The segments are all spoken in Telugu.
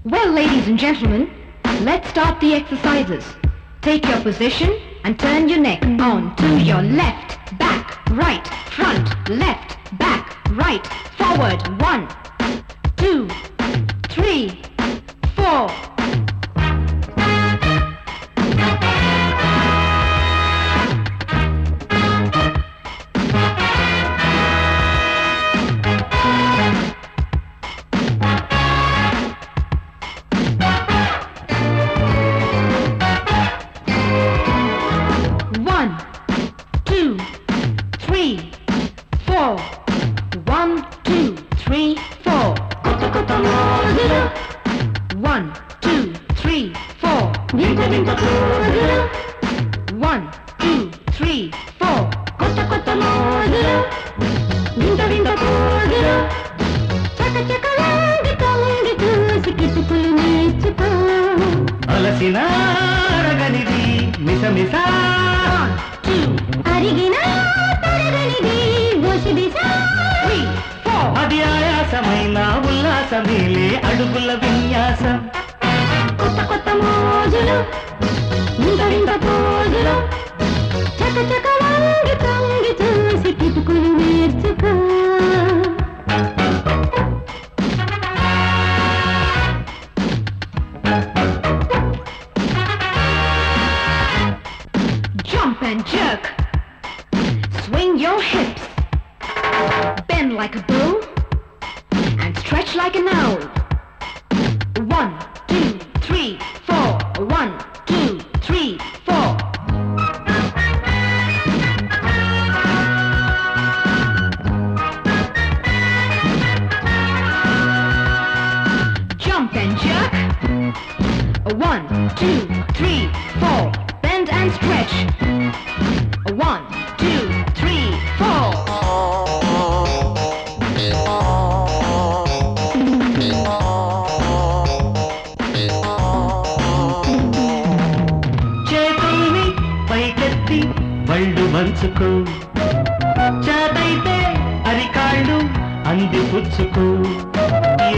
Well, ladies and gentlemen, let's start the exercises. Take your position and turn your neck on to your left, back, right, front, left, back, right, forward. 1, 2, 3, 4. అడుగుల విన్యాసం కొత్త కొత్త మోజులు వింత వింత పోజులు చక చక వంగి తొంగి చూసి కిటుకులు నేర్చుకో Jump and jerk, swing your hips, bend like a bull and stretch like an owl. 1, 2, 3, 4. 1, 2, 3, 4. Jump and jerk. 1, 2, 3, 4. Bend and stretch. 1, 2, 3, 4. వళ్ళు వంచుకో చేతైతే అరికాళ్ళు అంది పుచ్చుకో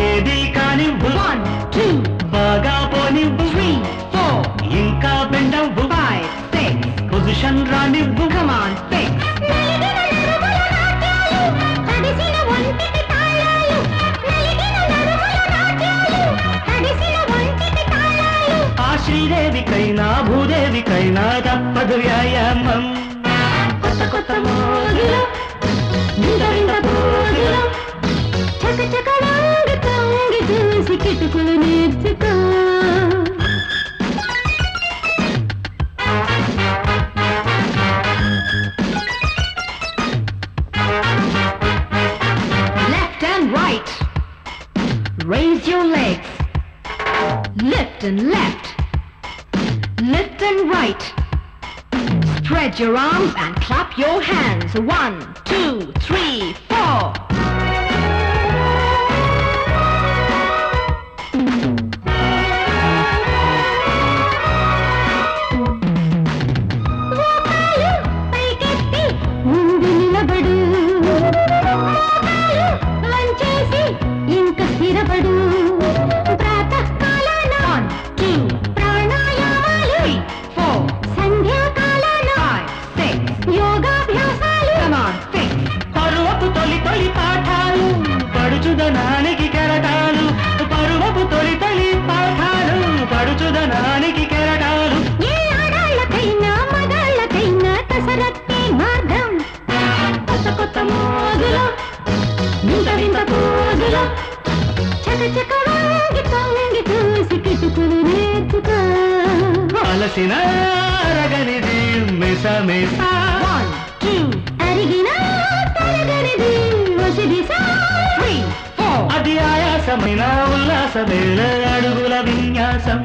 ఏది కానివ్వు 1, 2, బాగా పోనివ్వు 3, 4. ఇంకా బెండవ్వు 5, 6. పొజిషన్ రానివ్వు Come on, 6. ఆ శ్రీదేవికైనా భూదేవికైనా తప్పదు వ్యాయామం కొత్త కొత్త మోజులు వింత వింత పోజులు చక చక వంగి తొంగి చూసి కిటుకులు నేర్చుకో Left and right. Raise your legs. Lift and left. Lift and right. Spread your arms and clap your hands. 1, 2, 3, 4. పడుచుదనానికి కెరటాలు పరువపు తొలి తొలి పాఠాలు పడుచుదనానికి కెరటాలు ఏ ఆడాళ్ళకైనా మగాళ్ళకైనా కసరత్తే మార్గం కొత్త కొత్త మోజులు వింత వింత పోజులు చక చక వంగి తొంగి చూసి కిటుకులు నేర్చుకో అలసిన అరగనిది మిసమిస 1, 2, అరిగిన తరగనిది వసిదిస 3, 4. అది ఆయాసమైన ఉల్లాసమేళ అడుగుల విన్యాసం